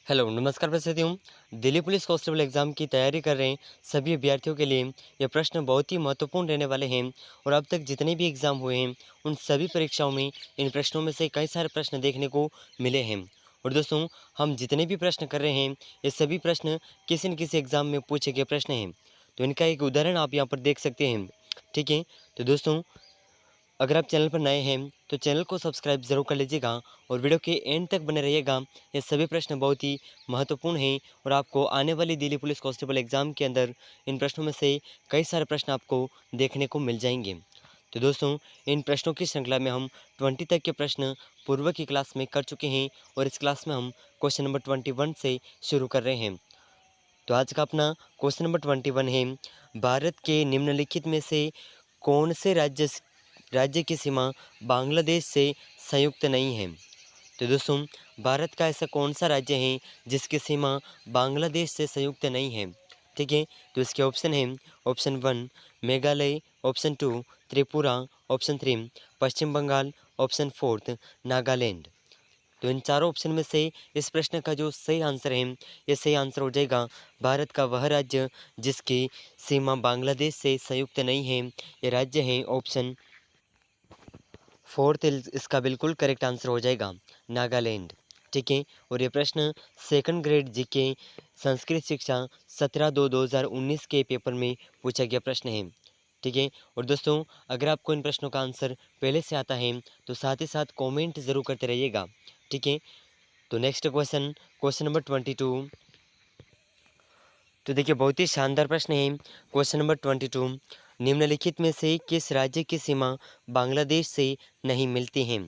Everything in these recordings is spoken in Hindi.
हेलो नमस्कार हूँ। दिल्ली पुलिस कांस्टेबल एग्ज़ाम की तैयारी कर रहे हैं सभी अभ्यर्थियों के लिए ये प्रश्न बहुत ही महत्वपूर्ण रहने वाले हैं। और अब तक जितने भी एग्ज़ाम हुए हैं उन सभी परीक्षाओं में इन प्रश्नों में से कई सारे प्रश्न देखने को मिले हैं। और दोस्तों, हम जितने भी प्रश्न कर रहे हैं ये सभी प्रश्न किसी न किसी एग्ज़ाम में पूछे गए प्रश्न हैं। तो इनका एक उदाहरण आप यहाँ पर देख सकते हैं। ठीक है, तो दोस्तों, अगर आप चैनल पर नए हैं तो चैनल को सब्सक्राइब ज़रूर कर लीजिएगा और वीडियो के एंड तक बने रहिएगा। ये सभी प्रश्न बहुत ही महत्वपूर्ण हैं और आपको आने वाली दिल्ली पुलिस कांस्टेबल एग्ज़ाम के अंदर इन प्रश्नों में से कई सारे प्रश्न आपको देखने को मिल जाएंगे। तो दोस्तों, इन प्रश्नों की श्रृंखला में हम 20 तक के प्रश्न पूर्व की क्लास में कर चुके हैं और इस क्लास में हम क्वेश्चन नंबर 21 से शुरू कर रहे हैं। तो आज का अपना क्वेश्चन नंबर 21 है, भारत के निम्नलिखित में से कौन से राज्य की सीमा बांग्लादेश से संयुक्त नहीं है। तो दोस्तों, भारत का ऐसा कौन सा राज्य है जिसकी सीमा बांग्लादेश से संयुक्त नहीं है। ठीक है, तो इसके ऑप्शन है option 1 Meghalaya, option 2 Tripura, option 3 पश्चिम बंगाल, ऑप्शन 4 नागालैंड। तो इन चारों ऑप्शन में से इस प्रश्न का जो सही आंसर है, ये सही आंसर हो जाएगा भारत का वह राज्य जिसकी सीमा बांग्लादेश से संयुक्त नहीं है। ये राज्य है ऑप्शन 4, इसका बिल्कुल करेक्ट आंसर हो जाएगा नागालैंड। ठीक है, और ये प्रश्न सेकंड ग्रेड जीके संस्कृत शिक्षा 17/2/2019 के पेपर में पूछा गया प्रश्न है। ठीक है, और दोस्तों, अगर आपको इन प्रश्नों का आंसर पहले से आता है तो साथ ही साथ कमेंट ज़रूर करते रहिएगा। ठीक है, तो नेक्स्ट क्वेश्चन, क्वेश्चन नंबर 22। तो देखिए, बहुत ही शानदार प्रश्न है क्वेश्चन नंबर 22। निम्नलिखित में से किस राज्य की सीमा बांग्लादेश से नहीं मिलती है।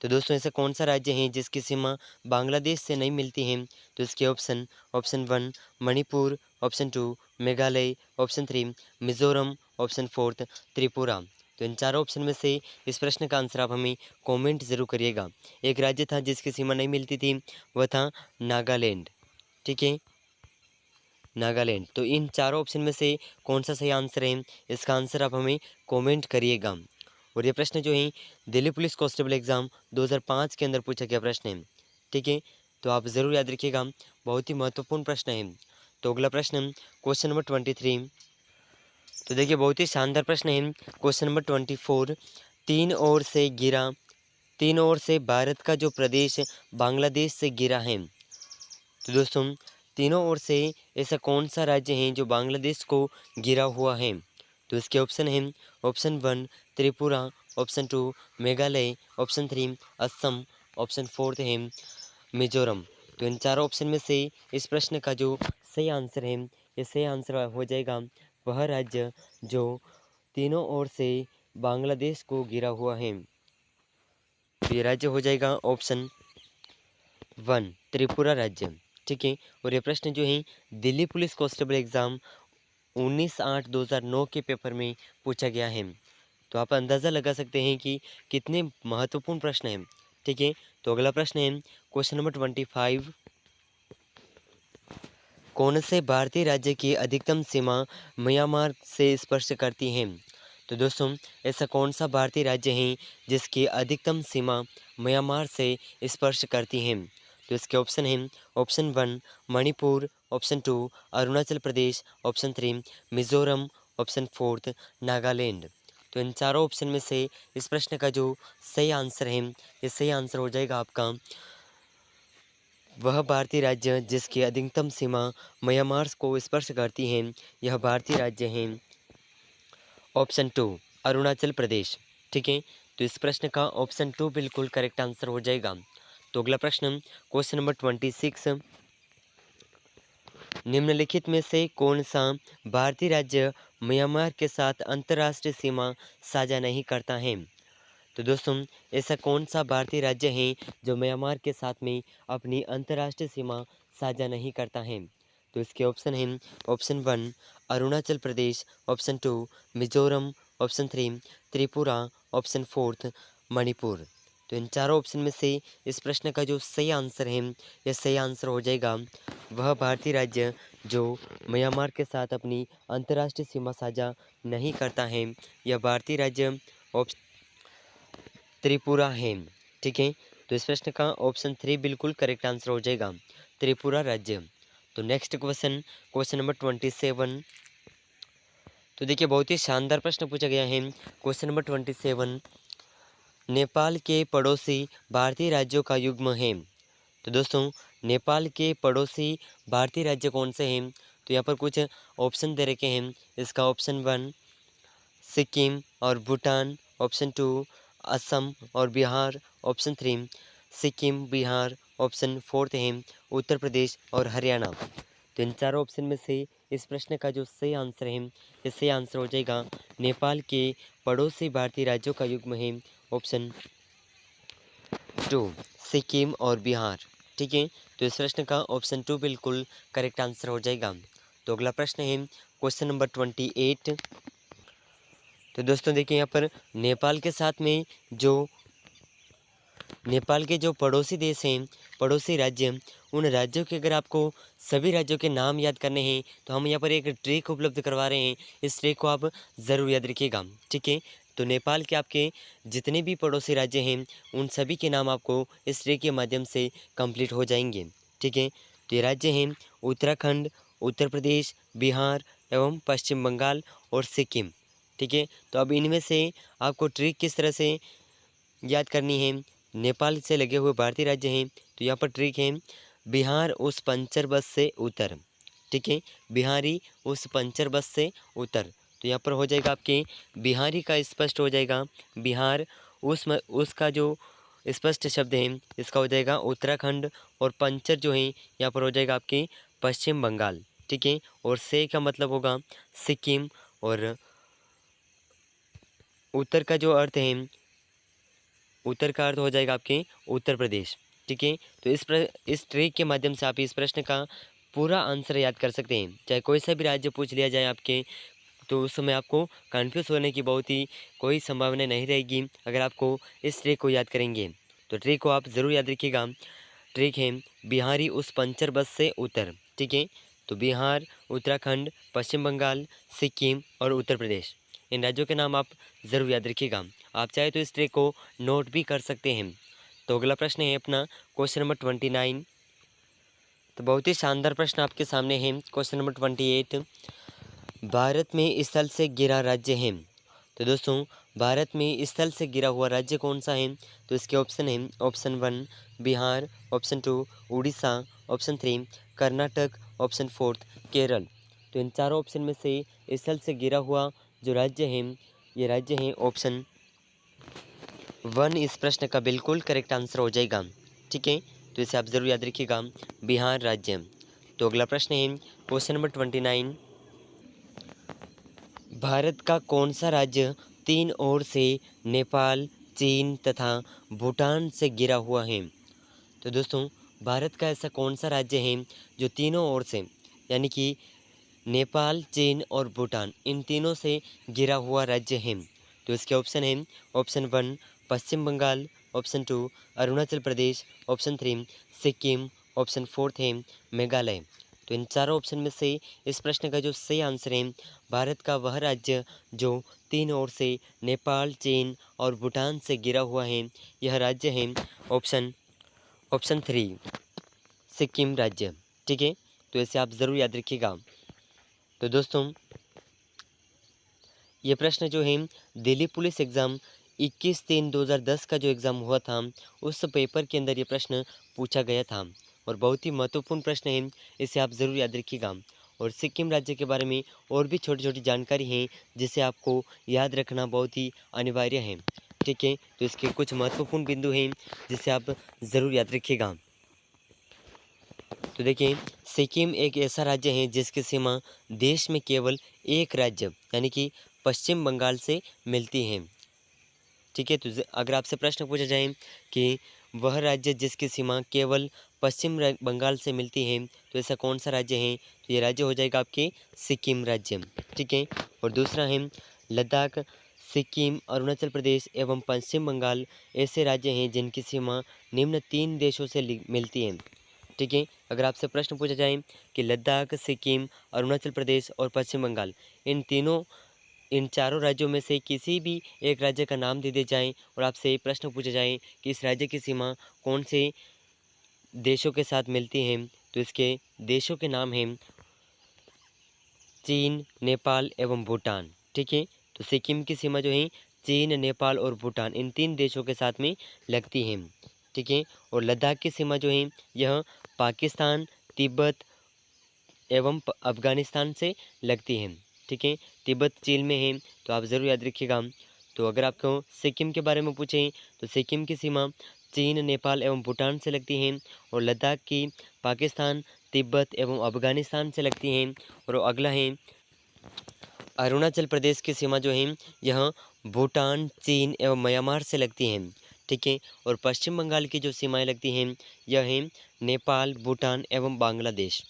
तो दोस्तों, ऐसा कौन सा राज्य है जिसकी सीमा बांग्लादेश से नहीं मिलती है। तो इसके option 1 Manipur, option 2 Meghalaya, option 3 Mizoram, option 4 Tripura. तो इन चारों ऑप्शन में से इस प्रश्न का आंसर आप हमें कमेंट ज़रूर करिएगा। एक राज्य था जिसकी सीमा नहीं मिलती थी, वह था नागालैंड। ठीक है, नागालैंड। तो इन चारों ऑप्शन में से कौन सा सही आंसर है, इसका आंसर आप हमें कमेंट करिएगा। और ये प्रश्न जो है दिल्ली पुलिस कांस्टेबल एग्ज़ाम 2005 के अंदर पूछा गया प्रश्न है। ठीक है, तो आप ज़रूर याद रखिएगा, बहुत ही महत्वपूर्ण प्रश्न है। तो अगला प्रश्न, क्वेश्चन नंबर 23। तो देखिए, बहुत ही शानदार प्रश्न है क्वेश्चन नंबर 24। तीन ओर से भारत का जो प्रदेश बांग्लादेश से घिरा है। तो दोस्तों, तीनों ओर से ऐसा कौन सा राज्य है जो बांग्लादेश को घिरा हुआ है। तो इसके ऑप्शन हैं option 1 Tripura, option 2 Meghalaya, option 3 Assam, option 4 है मिजोरम। तो इन चारों ऑप्शन में से इस प्रश्न का जो सही आंसर है, ये सही आंसर हो जाएगा वह राज्य जो तीनों ओर से बांग्लादेश को घिरा हुआ है। तो ये राज्य हो जाएगा ऑप्शन 1 त्रिपुरा राज्य। ठीक है, और ये प्रश्न जो है दिल्ली पुलिस कांस्टेबल एग्ज़ाम 19/8/2009 के पेपर में पूछा गया है। तो आप अंदाज़ा लगा सकते हैं कि कितने महत्वपूर्ण प्रश्न हैं। ठीक है, तो अगला प्रश्न है क्वेश्चन नंबर 25। कौन से भारतीय राज्य की अधिकतम सीमा म्यांमार से स्पर्श करती है। तो दोस्तों, ऐसा कौन सा भारतीय राज्य है जिसकी अधिकतम सीमा म्यांमार से स्पर्श करती है। तो इसके ऑप्शन हैं option 1 Manipur, option 2 Arunachal Pradesh, option 3 Mizoram, option 4 Nagaland. तो इन चारों ऑप्शन में से इस प्रश्न का जो सही आंसर है, ये सही आंसर हो जाएगा आपका वह भारतीय राज्य जिसकी अधिकतम सीमा म्यांमार को स्पर्श करती है। यह भारतीय राज्य है ऑप्शन 2 अरुणाचल प्रदेश। ठीक है, तो इस प्रश्न का ऑप्शन 2 बिल्कुल करेक्ट आंसर हो जाएगा। तो अगला प्रश्न, क्वेश्चन नंबर 26। निम्नलिखित में से कौन सा भारतीय राज्य म्यांमार के साथ अंतर्राष्ट्रीय सीमा साझा नहीं करता है। तो दोस्तों, ऐसा कौन सा भारतीय राज्य है जो म्यांमार के साथ में अपनी अंतर्राष्ट्रीय सीमा साझा नहीं करता है। तो इसके ऑप्शन हैं option 1 Arunachal Pradesh, option 2 Mizoram, option 3 Tripura, option 4 Manipur. तो इन चारों ऑप्शन में से इस प्रश्न का जो सही आंसर है, यह सही आंसर हो जाएगा वह भारतीय राज्य जो म्यांमार के साथ अपनी अंतर्राष्ट्रीय सीमा साझा नहीं करता है। यह भारतीय राज्य त्रिपुरा है। ठीक है, तो इस प्रश्न का ऑप्शन 3 बिल्कुल करेक्ट आंसर हो जाएगा, त्रिपुरा राज्य। तो नेक्स्ट क्वेश्चन, क्वेश्चन नंबर 27। तो देखिए बहुत ही शानदार प्रश्न पूछा गया है। क्वेश्चन नंबर 27, नेपाल के पड़ोसी भारतीय राज्यों का युग्म है। तो दोस्तों नेपाल के पड़ोसी भारतीय राज्य कौन से हैं? तो यहाँ पर कुछ ऑप्शन दे रखे हैं। इसका ऑप्शन 1 सिक्किम और भूटान, ऑप्शन 2 असम और बिहार, ऑप्शन 3 सिक्किम बिहार, ऑप्शन 4 है उत्तर प्रदेश और हरियाणा। तो इन चारों ऑप्शन में से इस प्रश्न का जो सही आंसर है, ये सही आंसर हो जाएगा नेपाल के पड़ोसी भारतीय राज्यों का युग्म है, ऑप्शन 2 सिक्किम और बिहार। ठीक है, तो इस प्रश्न का ऑप्शन 2 बिल्कुल करेक्ट आंसर हो जाएगा। तो अगला प्रश्न है क्वेश्चन नंबर 28। तो दोस्तों देखिए यहाँ पर नेपाल के जो पड़ोसी देश हैं, पड़ोसी राज्य, उन राज्यों के अगर आपको सभी राज्यों के नाम याद करने हैं तो हम यहाँ पर एक ट्रिक उपलब्ध करवा रहे हैं। इस ट्रिक को आप ज़रूर याद रखिएगा। ठीक है, तो नेपाल के आपके जितने भी पड़ोसी राज्य हैं उन सभी के नाम आपको इस ट्रिक के माध्यम से कंप्लीट हो जाएंगे। ठीक है, तो ये राज्य हैं उत्तराखंड, उत्तर प्रदेश, बिहार एवं पश्चिम बंगाल और सिक्किम। ठीक है, तो अब इनमें से आपको ट्रिक किस तरह से याद करनी है। नेपाल से लगे हुए भारतीय राज्य हैं, तो यहाँ पर ट्रिक है बिहार उस पंचर बस से उतर। ठीक है, बिहारी उस पंचर बस से उतर। तो यहाँ पर हो जाएगा आपके बिहारी का स्पष्ट हो जाएगा बिहार, उसका जो स्पष्ट शब्द है इसका हो जाएगा उत्तराखंड, और पंचर जो है यहाँ पर हो जाएगा आपके पश्चिम बंगाल। ठीक है, और से का मतलब होगा सिक्किम, और उत्तर का जो अर्थ है, उत्तर का अर्थ हो जाएगा आपके उत्तर प्रदेश। ठीक है, तो इस ट्रिक के माध्यम से आप इस प्रश्न का पूरा आंसर याद कर सकते हैं। चाहे कोई सा भी राज्य पूछ लिया जाए आपके, तो उस समय आपको कन्फ्यूज़ होने की बहुत ही कोई संभावना नहीं रहेगी अगर आपको इस ट्रिक को याद करेंगे। तो ट्रिक को आप ज़रूर याद रखिएगा। ट्रिक है बिहारी उस पंचर बस से उतर। ठीक है, तो बिहार, उत्तराखंड, पश्चिम बंगाल, सिक्किम और उत्तर प्रदेश, इन राज्यों के नाम आप ज़रूर याद रखिएगा। आप चाहे तो इस ट्रिक को नोट भी कर सकते हैं। तो अगला प्रश्न है अपना क्वेश्चन नंबर 29। तो बहुत ही शानदार प्रश्न आपके सामने है। क्वेश्चन नंबर 28, भारत में स्थल से घिरा राज्य है। तो दोस्तों भारत में स्थल से घिरा हुआ राज्य कौन सा है? तो इसके ऑप्शन है option 1 Bihar, option 2 Orissa, option 3 Karnataka, option 4 Kerala. तो इन चारों ऑप्शन में से स्थल से घिरा हुआ जो राज्य है, ये राज्य है ऑप्शन 1 इस प्रश्न का बिल्कुल करेक्ट आंसर हो जाएगा। ठीक है, तो इसे आप ज़रूर याद रखिएगा, बिहार राज्य। तो अगला प्रश्न है क्वेश्चन नंबर 29, भारत का कौन सा राज्य तीन ओर से नेपाल, चीन तथा भूटान से घिरा हुआ है? तो दोस्तों भारत का ऐसा कौन सा राज्य है जो तीनों ओर से, यानी कि नेपाल, चीन और भूटान, इन तीनों से घिरा हुआ राज्य है? तो इसके ऑप्शन हैं ऑप्शन 1 पश्चिम Bengal, option 2 Arunachal Pradesh, option 3 Sikkim, option 4 है मेघालय। तो इन चारों ऑप्शन में से इस प्रश्न का जो सही आंसर है, भारत का वह राज्य जो तीन ओर से नेपाल, चीन और भूटान से घिरा हुआ है, यह राज्य है ऑप्शन 3 सिक्किम राज्य। ठीक है, तो इसे आप ज़रूर याद रखिएगा। तो दोस्तों ये प्रश्न जो है दिल्ली पुलिस एग्ज़ाम 21/3/2010 का जो एग्ज़ाम हुआ था, उस पेपर के अंदर ये प्रश्न पूछा गया था और बहुत ही महत्वपूर्ण प्रश्न है, इसे आप ज़रूर याद रखिएगा। और सिक्किम राज्य के बारे में और भी छोटी छोटी जानकारी है जिसे आपको याद रखना बहुत ही अनिवार्य है। ठीक है, तो इसके कुछ महत्वपूर्ण बिंदु हैं जिसे आप ज़रूर याद रखिएगा। तो देखिए सिक्किम एक ऐसा राज्य है जिसकी सीमा देश में केवल एक राज्य यानी कि पश्चिम बंगाल से मिलती है। ठीक है, तो अगर आपसे प्रश्न पूछा जाए कि वह राज्य जिसकी सीमा केवल बंगाल से मिलती है, तो ऐसा कौन सा राज्य है? तो ये राज्य हो जाएगा आपके सिक्किम राज्य। ठीक है, और दूसरा है लद्दाख, सिक्किम, अरुणाचल प्रदेश एवं पश्चिम बंगाल ऐसे राज्य हैं जिनकी सीमा निम्न तीन देशों से मिलती है। ठीक है, अगर आपसे प्रश्न पूछा जाए कि लद्दाख, सिक्किम, अरुणाचल प्रदेश और पश्चिम बंगाल, इन तीनों इन चारों राज्यों में से किसी भी एक राज्य का नाम दे दिए जाएँ और आपसे प्रश्न पूछे जाएँ कि इस राज्य की सीमा कौन से देशों के साथ मिलती है, तो इसके देशों के नाम हैं चीन, नेपाल एवं भूटान। ठीक है, तो सिक्किम की सीमा जो है चीन, नेपाल और भूटान इन 3 देशों के साथ में लगती है। ठीक है, और लद्दाख की सीमा जो है यह पाकिस्तान, तिब्बत एवं अफ़गानिस्तान से लगती है। ठीक है, तिब्बत चीन में है, तो आप ज़रूर याद रखिएगा। तो अगर आपको सिक्किम के बारे में पूछें तो सिक्किम की सीमा चीन, नेपाल एवं भूटान से लगती है और लद्दाख की पाकिस्तान, तिब्बत एवं अफ़गानिस्तान से लगती हैं। और अगला है अरुणाचल प्रदेश की सीमा जो है यह भूटान, चीन एवं म्यांमार से लगती हैं। ठीक है, और पश्चिम बंगाल की जो सीमाएं लगती हैं यह है नेपाल, भूटान एवं बांग्लादेश।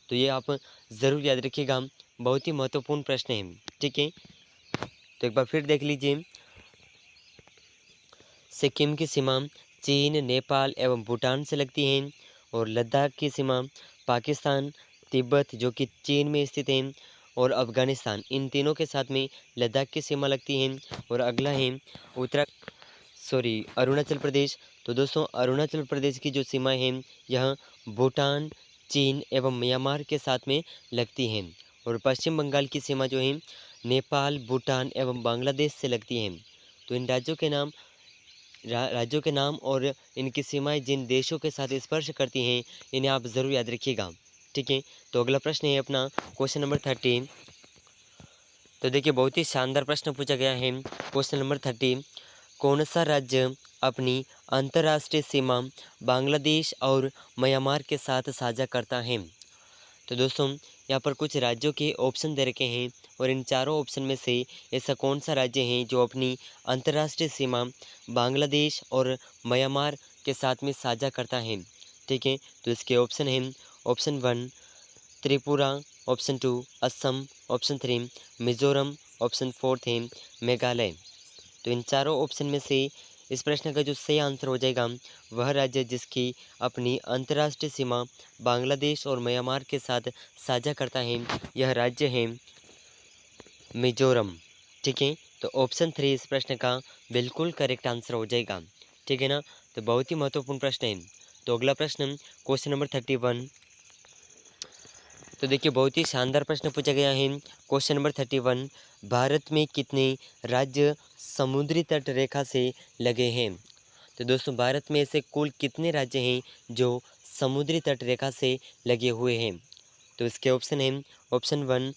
तो ये आप ज़रूर याद रखिएगा, बहुत ही महत्वपूर्ण प्रश्न है। ठीक है, तो एक बार फिर देख लीजिए, सिक्किम की सीमा चीन, नेपाल एवं भूटान से लगती हैं और लद्दाख की सीमा पाकिस्तान, तिब्बत जो कि चीन में स्थित है और अफ़गानिस्तान इन तीनों के साथ में लद्दाख की सीमा लगती है। और अगला है अरुणाचल प्रदेश। तो दोस्तों अरुणाचल प्रदेश की जो सीमा है यह भूटान, चीन एवं म्यांमार के साथ में लगती हैं। और पश्चिम बंगाल की सीमा जो है नेपाल, भूटान एवं बांग्लादेश से लगती हैं। तो इन राज्यों के नाम और इनकी सीमाएं जिन देशों के साथ स्पर्श करती हैं इन्हें आप ज़रूर याद रखिएगा। ठीक है, तो अगला प्रश्न है अपना क्वेश्चन नंबर 30। तो देखिए बहुत ही शानदार प्रश्न पूछा गया है। क्वेश्चन नंबर 30, कौन सा राज्य अपनी अंतर्राष्ट्रीय सीमा बांग्लादेश और म्यांमार के साथ साझा करता है? तो दोस्तों यहाँ पर कुछ राज्यों के ऑप्शन दे रखे हैं और इन चारों ऑप्शन में से ऐसा कौन सा राज्य है जो अपनी अंतर्राष्ट्रीय सीमा बांग्लादेश और म्यांमार के साथ में साझा करता है? ठीक है, तो इसके ऑप्शन हैं option 1 Tripura, option 2 Assam, option 3 Mizoram, option 4 है मेघालय। तो इन चारों ऑप्शन में से इस प्रश्न का जो सही आंसर हो जाएगा वह राज्य जिसकी अपनी अंतर्राष्ट्रीय सीमा बांग्लादेश और म्यांमार के साथ साझा करता है यह राज्य है मिजोरम। ठीक है, तो ऑप्शन 3 इस प्रश्न का बिल्कुल करेक्ट आंसर हो जाएगा। ठीक है ना, तो बहुत ही महत्वपूर्ण प्रश्न है। तो अगला प्रश्न क्वेश्चन नंबर 31। तो देखिए बहुत ही शानदार प्रश्न पूछा गया है। क्वेश्चन नंबर 31, भारत में कितने राज्य समुद्री तट रेखा से लगे हैं? तो दोस्तों भारत में ऐसे कुल कितने राज्य हैं जो समुद्री तट रेखा से लगे हुए हैं? तो इसके ऑप्शन हैं ऑप्शन 1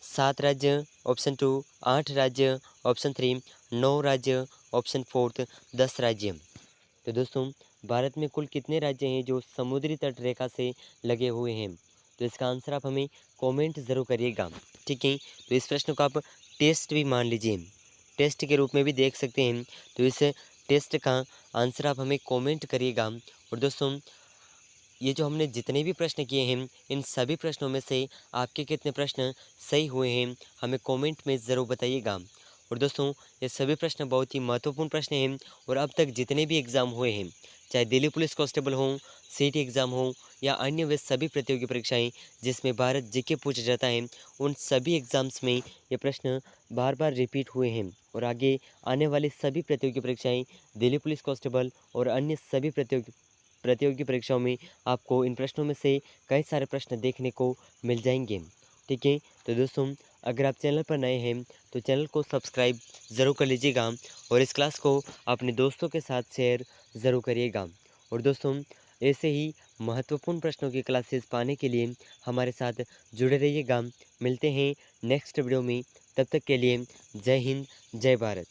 7 राज्य, ऑप्शन 2 8 राज्य, ऑप्शन 3 9 राज्य, ऑप्शन 4 10 राज्य। तो दोस्तों भारत में कुल कितने राज्य हैं जो समुद्री तट रेखा से लगे हुए हैं? तो इसका आंसर आप हमें कमेंट ज़रूर करिएगा। ठीक है, तो इस प्रश्न को आप टेस्ट भी मान लीजिए, टेस्ट के रूप में भी देख सकते हैं। तो इस टेस्ट का आंसर आप हमें कमेंट करिएगा। और दोस्तों ये जो हमने जितने भी प्रश्न किए हैं इन सभी प्रश्नों में से आपके कितने प्रश्न सही हुए हैं हमें कमेंट में ज़रूर बताइएगा। और दोस्तों ये सभी प्रश्न बहुत ही महत्वपूर्ण प्रश्न हैं और अब तक जितने भी एग्ज़ाम हुए हैं चाहे दिल्ली पुलिस कांस्टेबल हो, सीटी एग्ज़ाम हो या अन्य वे सभी प्रतियोगी परीक्षाएं जिसमें भारत जीके पूछा जाता है उन सभी एग्ज़ाम्स में ये प्रश्न बार बार रिपीट हुए हैं। और आगे आने वाली सभी प्रतियोगी परीक्षाएं दिल्ली पुलिस कांस्टेबल और अन्य सभी प्रतियोगी परीक्षाओं में आपको इन प्रश्नों में से कई सारे प्रश्न देखने को मिल जाएंगे। ठीक है, तो दोस्तों अगर आप चैनल पर नए हैं तो चैनल को सब्सक्राइब ज़रूर कर लीजिएगा और इस क्लास को अपने दोस्तों के साथ शेयर ज़रूर करिएगा। और दोस्तों ऐसे ही महत्वपूर्ण प्रश्नों की क्लासेस पाने के लिए हमारे साथ जुड़े रहिएगा। मिलते हैं नेक्स्ट वीडियो में, तब तक के लिए जय हिंद, जय भारत।